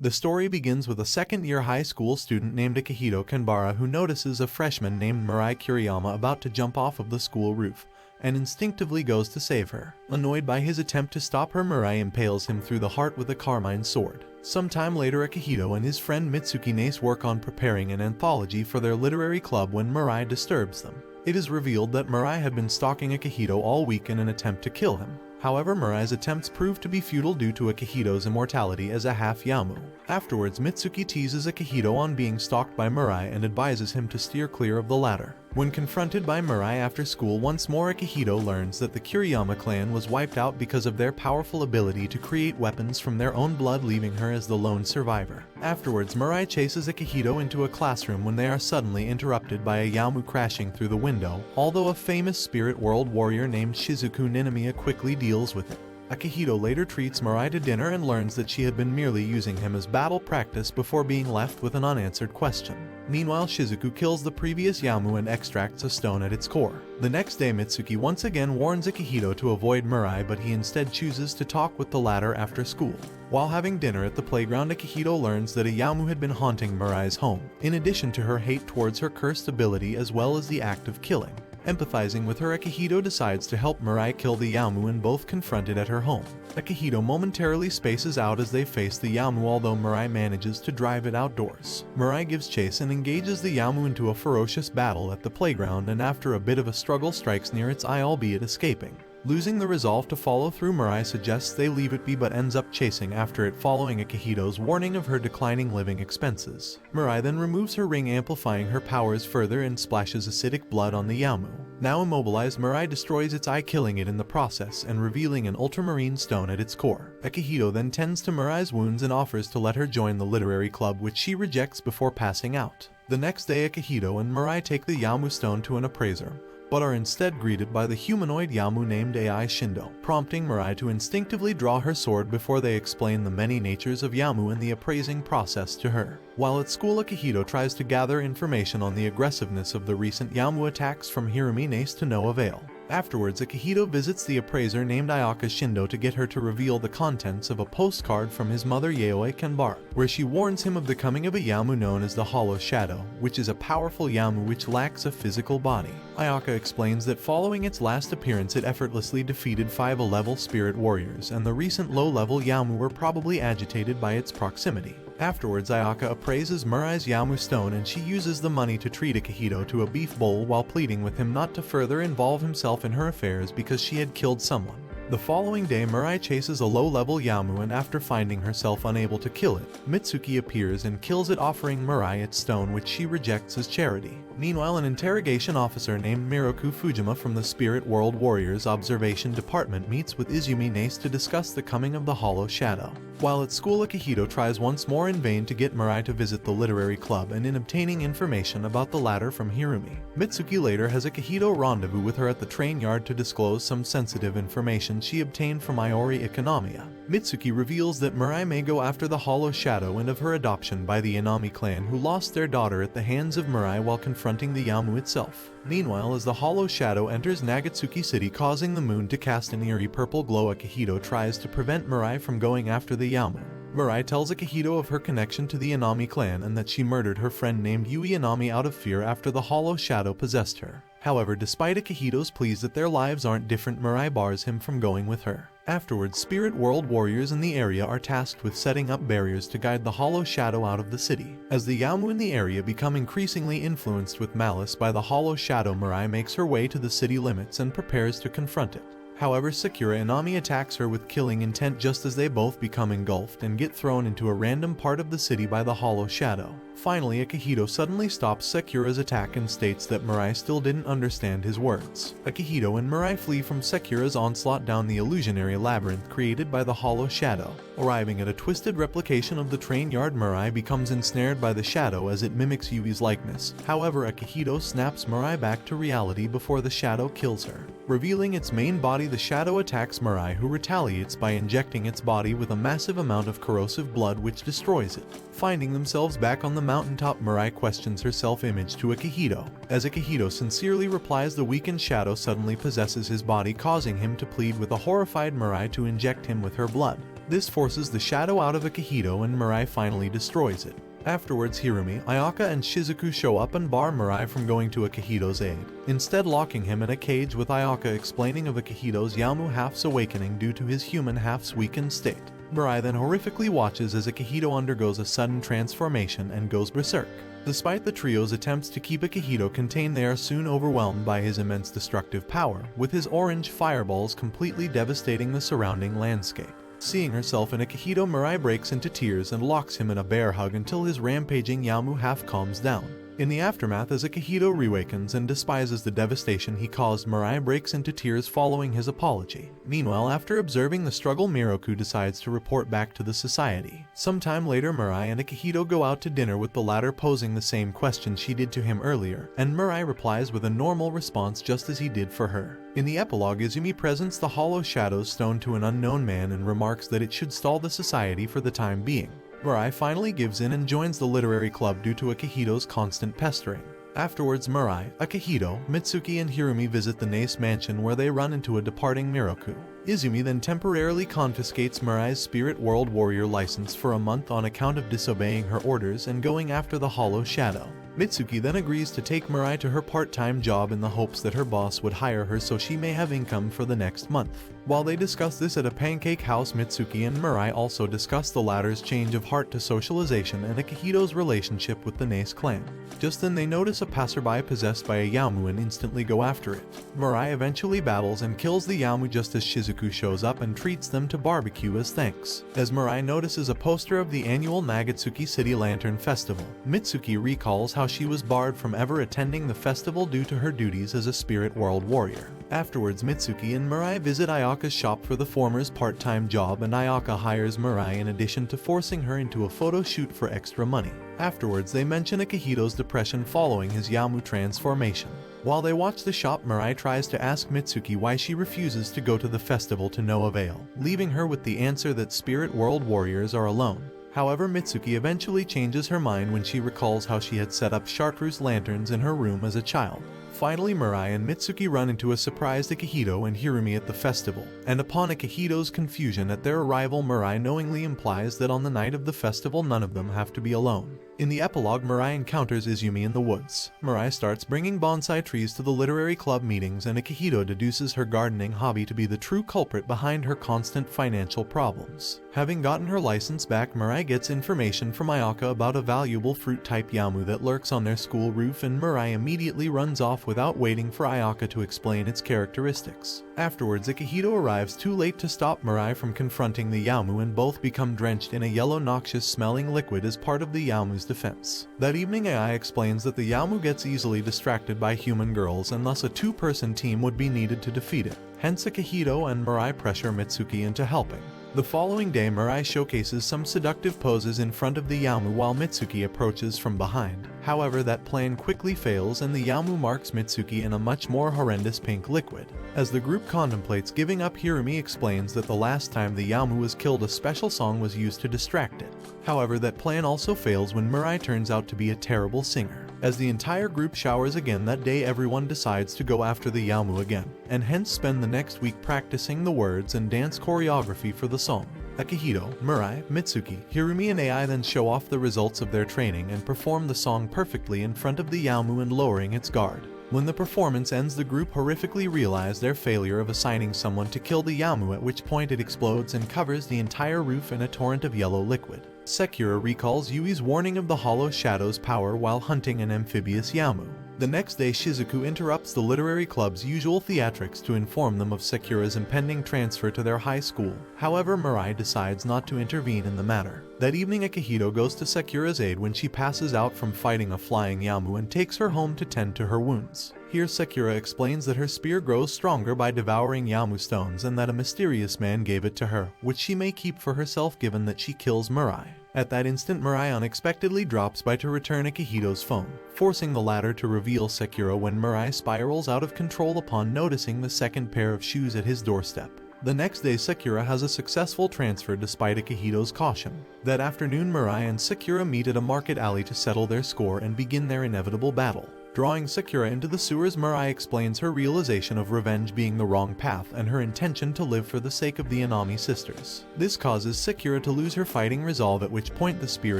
The story begins with a second-year high school student named Akihito Kanbara who notices a freshman named Mirai Kuriyama about to jump off of the school roof, and instinctively goes to save her. Annoyed by his attempt to stop her, Mirai impales him through the heart with a carmine sword. Sometime later, Akihito and his friend Mitsuki Nace work on preparing an anthology for their literary club when Mirai disturbs them. It is revealed that Mirai had been stalking Akihito all week in an attempt to kill him. However, Mirai's attempts prove to be futile due to Akihito's immortality as a half-youmu. Afterwards, Mitsuki teases Akihito on being stalked by Mirai and advises him to steer clear of the latter. When confronted by Mirai after school once more, Akihito learns that the Kuriyama clan was wiped out because of their powerful ability to create weapons from their own blood, leaving her as the lone survivor. Afterwards, Mirai chases Akihito into a classroom when they are suddenly interrupted by a youmu crashing through the window, although a famous spirit world warrior named Shizuku Ninomiya quickly deals with it. Akihito later treats Mirai to dinner and learns that she had been merely using him as battle practice before being left with an unanswered question. Meanwhile, Shizuku kills the previous youmu and extracts a stone at its core. The next day, Mitsuki once again warns Akihito to avoid Mirai, but he instead chooses to talk with the latter after school. While having dinner at the playground, Akihito learns that a youmu had been haunting Mirai's home, in addition to her hate towards her cursed ability as well as the act of killing. Empathizing with her, Akihito decides to help Mirai kill the youmu and both confronted at her home. Akihito momentarily spaces out as they face the youmu, although Mirai manages to drive it outdoors. Mirai gives chase and engages the youmu into a ferocious battle at the playground, and after a bit of a struggle strikes near its eye, albeit escaping. Losing the resolve to follow through, Mirai suggests they leave it be but ends up chasing after it, following Akihito's warning of her declining living expenses. Mirai then removes her ring, amplifying her powers further, and splashes acidic blood on the youmu. Now immobilized, Mirai destroys its eye, killing it in the process and revealing an ultramarine stone at its core. Akihito then tends to Mirai's wounds and offers to let her join the literary club, which she rejects before passing out. The next day, Akihito and Mirai take the youmu stone to an appraiser, but are instead greeted by the humanoid youmu named Ai Shindo, prompting Mirai to instinctively draw her sword before they explain the many natures of youmu and the appraising process to her. While at school, Akihito tries to gather information on the aggressiveness of the recent youmu attacks from Hirumi Nace to no avail. Afterwards, Akihito visits the appraiser named Ayaka Shindo to get her to reveal the contents of a postcard from his mother Yaoi Kanbara, where she warns him of the coming of a youmu known as the Hollow Shadow, which is a powerful youmu which lacks a physical body. Ayaka explains that following its last appearance it effortlessly defeated 5 level spirit warriors, and the recent low-level youmu were probably agitated by its proximity. Afterwards, Ayaka appraises Mirai's youmu stone, and she uses the money to treat Akihito to a beef bowl while pleading with him not to further involve himself in her affairs because she had killed someone. The following day, Mirai chases a low-level youmu, and after finding herself unable to kill it, Mitsuki appears and kills it, offering Mirai its stone, which she rejects as charity. Meanwhile, an interrogation officer named Miroku Fujima from the Spirit World Warriors Observation Department meets with Izumi Nace to discuss the coming of the Hollow Shadow. While at school, Akihito tries once more in vain to get Mirai to visit the literary club, and in obtaining information about the latter from Hirumi. Mitsuki later has Akihito rendezvous with her at the train yard to disclose some sensitive information she obtained from Iori Ikonamiya. Mitsuki reveals that Mirai may go after the Hollow Shadow and of her adoption by the Inami clan, who lost their daughter at the hands of Mirai while confronting the youmu itself. Meanwhile, as the Hollow Shadow enters Nagatsuki City, causing the moon to cast an eerie purple glow, Akihito tries to prevent Mirai from going after the youmu. Mirai tells Akihito of her connection to the Inami clan and that she murdered her friend named Yui Inami out of fear after the Hollow Shadow possessed her. However, despite Akihito's pleas that their lives aren't different, Mirai bars him from going with her. Afterwards, Spirit World warriors in the area are tasked with setting up barriers to guide the Hollow Shadow out of the city. As the youmu in the area become increasingly influenced with malice by the Hollow Shadow, Mirai makes her way to the city limits and prepares to confront it. However, Sakura Inami attacks her with killing intent just as they both become engulfed and get thrown into a random part of the city by the Hollow Shadow. Finally, Akihito suddenly stops Sakura's attack and states that Mirai still didn't understand his words. Akihito and Mirai flee from Sakura's onslaught down the illusionary labyrinth created by the Hollow Shadow. Arriving at a twisted replication of the train yard, Mirai becomes ensnared by the shadow as it mimics Yui's likeness. However, Akihito snaps Mirai back to reality before the shadow kills her. Revealing its main body, the shadow attacks Mirai, who retaliates by injecting its body with a massive amount of corrosive blood which destroys it. Finding themselves back on the mountaintop, Mirai questions her self-image to Akihito. As Akihito sincerely replies, the weakened shadow suddenly possesses his body, causing him to plead with a horrified Mirai to inject him with her blood. This forces the shadow out of Akihito and Mirai finally destroys it. Afterwards, Hirumi, Ayaka, and Shizuku show up and bar Mirai from going to Akihito's aid, instead locking him in a cage with Ayaka explaining of Akihito's Yamu half's awakening due to his human half's weakened state. Mirai then horrifically watches as Akihito undergoes a sudden transformation and goes berserk. Despite the trio's attempts to keep Akihito contained, they are soon overwhelmed by his immense destructive power, with his orange fireballs completely devastating the surrounding landscape. Seeing herself in Akihito, Mirai breaks into tears and locks him in a bear hug until his rampaging Yamu half calms down. In the aftermath, as Akihito reawakens and despises the devastation he caused, Mirai breaks into tears following his apology. Meanwhile, after observing the struggle, Miroku decides to report back to the society. Sometime later, Mirai and Akihito go out to dinner, with the latter posing the same question she did to him earlier, and Mirai replies with a normal response just as he did for her. In the epilogue, Izumi presents the Hollow Shadows stone to an unknown man and remarks that it should stall the society for the time being. Mirai finally gives in and joins the literary club due to Akihito's constant pestering. Afterwards, Mirai, Akihito, Mitsuki, and Hirumi visit the Nace mansion, where they run into a departing Miroku. Izumi then temporarily confiscates Mirai's Spirit World Warrior license for a month on account of disobeying her orders and going after the Hollow Shadow. Mitsuki then agrees to take Mirai to her part-time job in the hopes that her boss would hire her so she may have income for the next month. While they discuss this at a pancake house, Mitsuki and Mirai also discuss the latter's change of heart to socialization and Akihito's relationship with the Nace clan. Just then they notice a passerby possessed by a Yamu and instantly go after it. Mirai eventually battles and kills the Yamu just as Shizuku shows up and treats them to barbecue as thanks. As Mirai notices a poster of the annual Nagatsuki City Lantern Festival, Mitsuki recalls how she was barred from ever attending the festival due to her duties as a Spirit World Warrior. Afterwards, Mitsuki and Mirai visit Ayaka's shop for the former's part-time job, and Ayaka hires Mirai in addition to forcing her into a photo shoot for extra money. Afterwards, they mention Akihito's depression following his Yamu transformation. While they watch the shop, Mirai tries to ask Mitsuki why she refuses to go to the festival, to no avail, leaving her with the answer that Spirit World Warriors are alone. However, Mitsuki eventually changes her mind when she recalls how she had set up chartreuse lanterns in her room as a child. Finally, Mirai and Mitsuki run into a surprised Akihito and Hirumi at the festival, and upon Akihito's confusion at their arrival, Mirai knowingly implies that on the night of the festival none of them have to be alone. In the epilogue, Mirai encounters Izumi in the woods. Mirai starts bringing bonsai trees to the literary club meetings, and Akihito deduces her gardening hobby to be the true culprit behind her constant financial problems. Having gotten her license back, Mirai gets information from Ayaka about a valuable fruit-type Yamu that lurks on their school roof, and Mirai immediately runs off without waiting for Ayaka to explain its characteristics. Afterwards, Akihito arrives too late to stop Mirai from confronting the Yamu, and both become drenched in a yellow noxious-smelling liquid as part of the Yamu's defense. That evening, AI explains that the Yamu gets easily distracted by human girls, and thus a two-person team would be needed to defeat it. Hence, Akihito and Mirai pressure Mitsuki into helping. The following day, Mirai showcases some seductive poses in front of the Yamu while Mitsuki approaches from behind. However, that plan quickly fails, and the Yamu marks Mitsuki in a much more horrendous pink liquid. As the group contemplates giving up, Hirumi explains that the last time the Yamu was killed, a special song was used to distract it. However, that plan also fails when Mirai turns out to be a terrible singer. As the entire group showers again that day, everyone decides to go after the Yamu again, and hence spend the next week practicing the words and dance choreography for the song. Akihito, Mirai, Mitsuki, Hirumi, and AI then show off the results of their training and perform the song perfectly in front of the Yamu and lowering its guard. When the performance ends, the group horrifically realize their failure of assigning someone to kill the Yamu, at which point it explodes and covers the entire roof in a torrent of yellow liquid. Sekura recalls Yui's warning of the Hollow Shadow's power while hunting an amphibious Yamu. The next day, Shizuku interrupts the literary club's usual theatrics to inform them of Sekura's impending transfer to their high school. However, Mirai decides not to intervene in the matter. That evening, Akihito goes to Sekura's aid when she passes out from fighting a flying Yamu and takes her home to tend to her wounds. Here, Sekura explains that her spear grows stronger by devouring Yamu stones, and that a mysterious man gave it to her, which she may keep for herself given that she kills Mirai. At that instant, Mirai unexpectedly drops by to return Akihito's phone, forcing the latter to reveal Sekura when Mirai spirals out of control upon noticing the second pair of shoes at his doorstep. The next day, Sekura has a successful transfer despite Akihito's caution. That afternoon, Mirai and Sekura meet at a market alley to settle their score and begin their inevitable battle. Drawing Sakura into the sewers, Mirai explains her realization of revenge being the wrong path and her intention to live for the sake of the Inami sisters. This causes Sakura to lose her fighting resolve, at which point the spear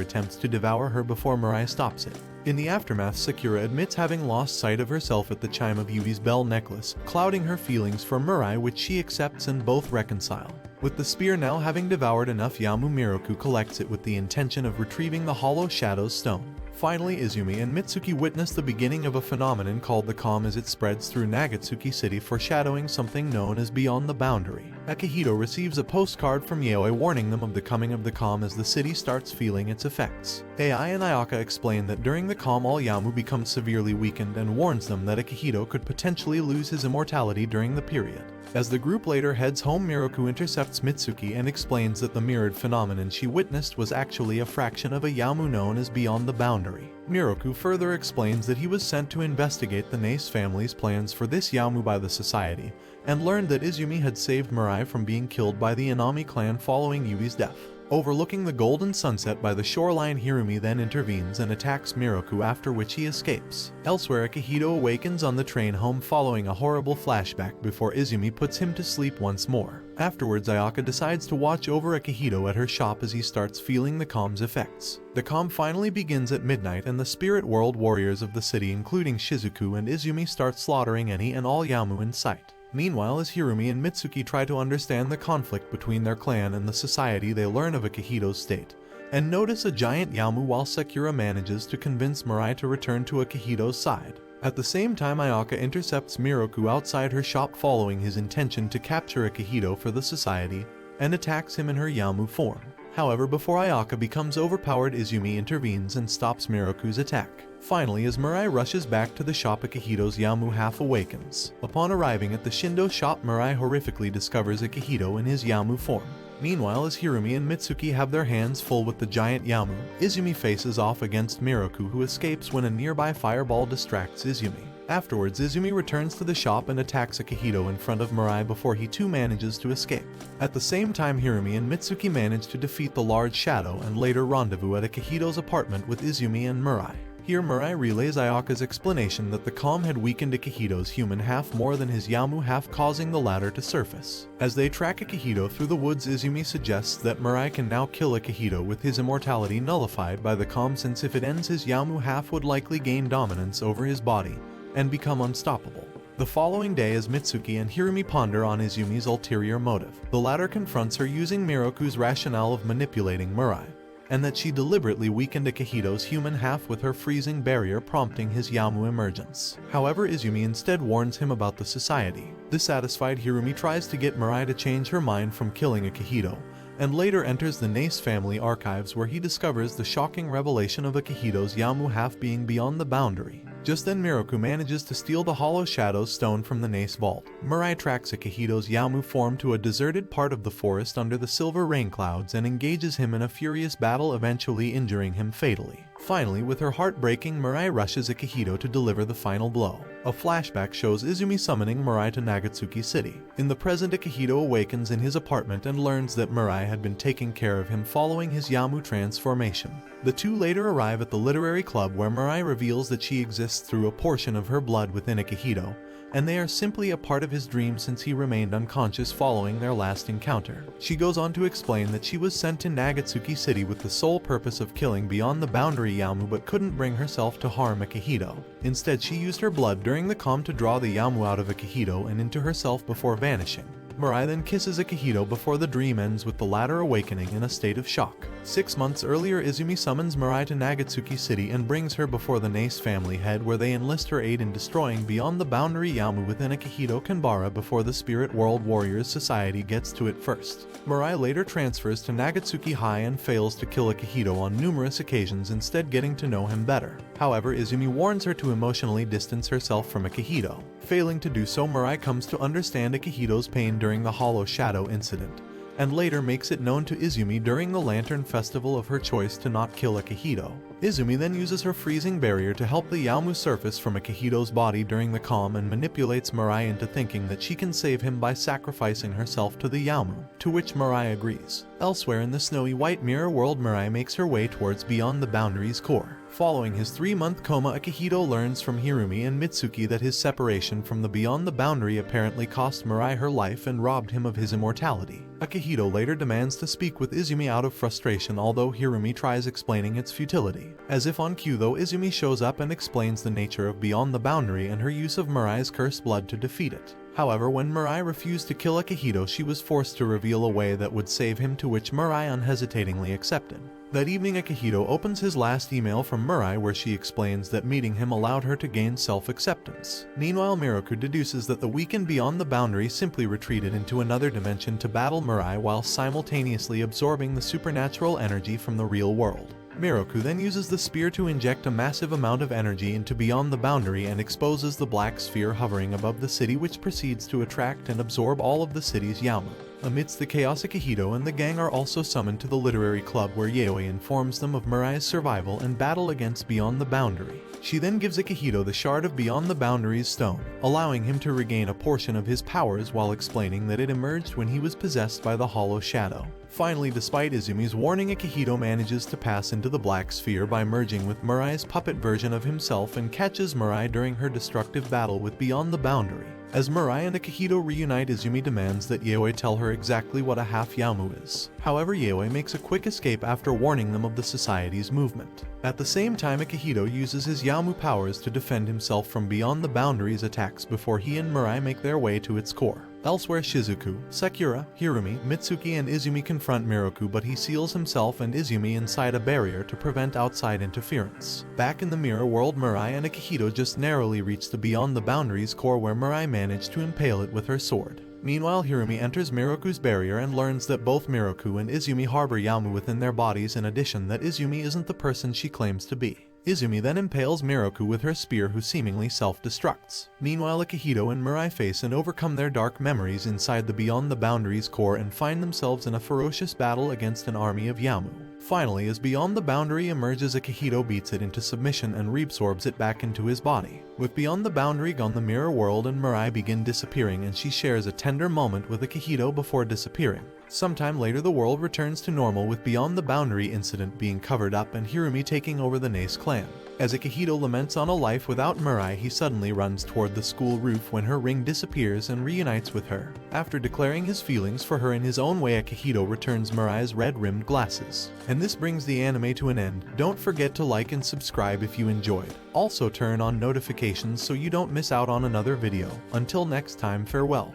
attempts to devour her before Mirai stops it. In the aftermath, Sakura admits having lost sight of herself at the chime of Yubi's bell necklace, clouding her feelings for Mirai, which she accepts and both reconcile. With the spear now having devoured enough Yamu, Miroku collects it with the intention of retrieving the Hollow Shadow's stone. Finally, Izumi and Mitsuki witness the beginning of a phenomenon called the calm as it spreads through Nagatsuki City, foreshadowing something known as Beyond the Boundary. Akihito receives a postcard from Yaoi warning them of the coming of the calm as the city starts feeling its effects. Ai and Ayaka explain that during the calm all Yamu becomes severely weakened and warns them that Akihito could potentially lose his immortality during the period. As the group later heads home, Miroku intercepts Mitsuki and explains that the mirrored phenomenon she witnessed was actually a fraction of a Yamu known as Beyond the Boundary. Miroku further explains that he was sent to investigate the Nace family's plans for this Yamu by the society, and learned that Izumi had saved Mirai from being killed by the Inami clan following Yubi's death. Overlooking the golden sunset by the shoreline, Hirumi then intervenes and attacks Miroku, after which he escapes. Elsewhere, Akihito awakens on the train home following a horrible flashback before Izumi puts him to sleep once more. Afterwards, Ayaka decides to watch over Akihito at her shop as he starts feeling the calm's effects. The calm finally begins at midnight, and the spirit world warriors of the city, including Shizuku and Izumi, start slaughtering any and all Yamu in sight. Meanwhile, as Hirumi and Mitsuki try to understand the conflict between their clan and the society, they learn of Akihito's state and notice a giant Yamu, while Sakura manages to convince Mirai to return to Akihito's side. At the same time, Ayaka intercepts Miroku outside her shop following his intention to capture Akihito for the society and attacks him in her Yamu form. However, before Ayaka becomes overpowered, Izumi intervenes and stops Miroku's attack. Finally, as Mirai rushes back to the shop, Akihito's Yamu half awakens. Upon arriving at the Shindo shop, Mirai horrifically discovers Akihito in his Yamu form. Meanwhile, as Hirumi and Mitsuki have their hands full with the giant Yamu, Izumi faces off against Miroku, who escapes when a nearby fireball distracts Izumi. Afterwards, Izumi returns to the shop and attacks Akihito in front of Mirai before he too manages to escape. At the same time, Hirumi and Mitsuki manage to defeat the large shadow and later rendezvous at Akihito's apartment with Izumi and Mirai. Here, Mirai relays Ayaka's explanation that the calm had weakened Akihito's human half more than his Yamu half, causing the latter to surface. As they track Akihito through the woods, Izumi suggests that Mirai can now kill Akihito with his immortality nullified by the calm, since if it ends, his Yamu half would likely gain dominance over his body and become unstoppable. The following day, as Mitsuki and Hirumi ponder on Izumi's ulterior motive, the latter confronts her using Miroku's rationale of manipulating Mirai, and that she deliberately weakened Akihito's human half with her freezing barrier, prompting his Yamu emergence. However, Izumi instead warns him about the society. Dissatisfied, Hirumi tries to get Mirai to change her mind from killing Akihito, and later enters the Nace family archives, where he discovers the shocking revelation of Akihito's Yamu half being beyond the boundary. Just then, Miroku manages to steal the Hollow Shadow's stone from the Nace vault. Mirai tracks Akihito's Yamu form to a deserted part of the forest under the silver rain clouds and engages him in a furious battle, eventually injuring him fatally. Finally, with her heart breaking, Mirai rushes Akihito to deliver the final blow. A flashback shows Izumi summoning Mirai to Nagatsuki City. In the present, Akihito awakens in his apartment and learns that Mirai had been taking care of him following his Yamu transformation. The two later arrive at the literary club, where Mirai reveals that she exists through a portion of her blood within Akihito, and they are simply a part of his dream since he remained unconscious following their last encounter. She goes on to explain that she was sent to Nagatsuki City with the sole purpose of killing Beyond the Boundary Yamu, but couldn't bring herself to harm Akihito. Instead, she used her blood during the calm to draw the Yamu out of Akihito and into herself before vanishing. Mirai then kisses Akihito before the dream ends, with the latter awakening in a state of shock. 6 months earlier, Izumi summons Mirai to Nagatsuki City and brings her before the Nace family head, where they enlist her aid in destroying Beyond the Boundary Yamu within Akihito Kanbara before the Spirit World Warriors Society gets to it first. Mirai later transfers to Nagatsuki High and fails to kill Akihito on numerous occasions, instead getting to know him better. However, Izumi warns her to emotionally distance herself from Akihito. Failing to do so, Mirai comes to understand Akihito's pain during the Hollow Shadow incident and later makes it known to Izumi during the Lantern Festival of her choice to not kill Akihito. Izumi then uses her freezing barrier to help the Yamu surface from Akihito's body during the calm and manipulates Mirai into thinking that she can save him by sacrificing herself to the Yamu, to which Mirai agrees. Elsewhere in the snowy white mirror world, Mirai makes her way towards Beyond the Boundaries core. Following his 3-month coma, Akihito learns from Hirumi and Mitsuki that his separation from the Beyond the Boundary apparently cost Mirai her life and robbed him of his immortality. Akihito later demands to speak with Izumi out of frustration, although Hirumi tries explaining its futility. As if on cue though, Izumi shows up and explains the nature of Beyond the Boundary and her use of Mirai's cursed blood to defeat it. However, when Mirai refused to kill Akihito, she was forced to reveal a way that would save him, to which Mirai unhesitatingly accepted. That evening, Akihito opens his last email from Mirai where she explains that meeting him allowed her to gain self-acceptance. Meanwhile, Miroku deduces that the weakened Beyond the Boundary simply retreated into another dimension to battle Mirai while simultaneously absorbing the supernatural energy from the real world. Miroku then uses the spear to inject a massive amount of energy into Beyond the Boundary and exposes the black sphere hovering above the city, which proceeds to attract and absorb all of the city's Yamu. Amidst the chaos, Akihito and the gang are also summoned to the literary club where Yaoi informs them of Mirai's survival and battle against Beyond the Boundary. She then gives Akihito the shard of Beyond the Boundary's stone, allowing him to regain a portion of his powers while explaining that it emerged when he was possessed by the Hollow Shadow. Finally, despite Izumi's warning, Akihito manages to pass into the black sphere by merging with Mirai's puppet version of himself and catches Mirai during her destructive battle with Beyond the Boundary. As Mirai and Akihito reunite, Izumi demands that Yaoi tell her exactly what a half-youmu is. However, Yaoi makes a quick escape after warning them of the society's movement. At the same time, Akihito uses his Yamu powers to defend himself from Beyond the Boundary's attacks before he and Mirai make their way to its core. Elsewhere, Shizuku, Sakura, Hirumi, Mitsuki, and Izumi confront Miroku, but he seals himself and Izumi inside a barrier to prevent outside interference. Back in the mirror world, Mirai and Akihito just narrowly reach the Beyond the Boundaries core, where Mirai managed to impale it with her sword. Meanwhile, Hirumi enters Miroku's barrier and learns that both Miroku and Izumi harbor Yamu within their bodies, in addition that Izumi isn't the person she claims to be. Izumi then impales Miroku with her spear, who seemingly self-destructs. Meanwhile, Akihito and Mirai face and overcome their dark memories inside the Beyond the Boundaries core and find themselves in a ferocious battle against an army of Yamu. Finally, as Beyond the Boundary emerges, Akihito beats it into submission and reabsorbs it back into his body. With Beyond the Boundary gone, the mirror world and Mirai begin disappearing, and she shares a tender moment with Akihito before disappearing. Sometime later, the world returns to normal, with Beyond the Boundary incident being covered up and Hirumi taking over the Nace clan. As Akihito laments on a life without Mirai, he suddenly runs toward the school roof when her ring disappears and reunites with her. After declaring his feelings for her in his own way, Akihito returns Mirai's red-rimmed glasses. And this brings the anime to an end. Don't forget to like and subscribe if you enjoyed. Also turn on notifications so you don't miss out on another video. Until next time, farewell.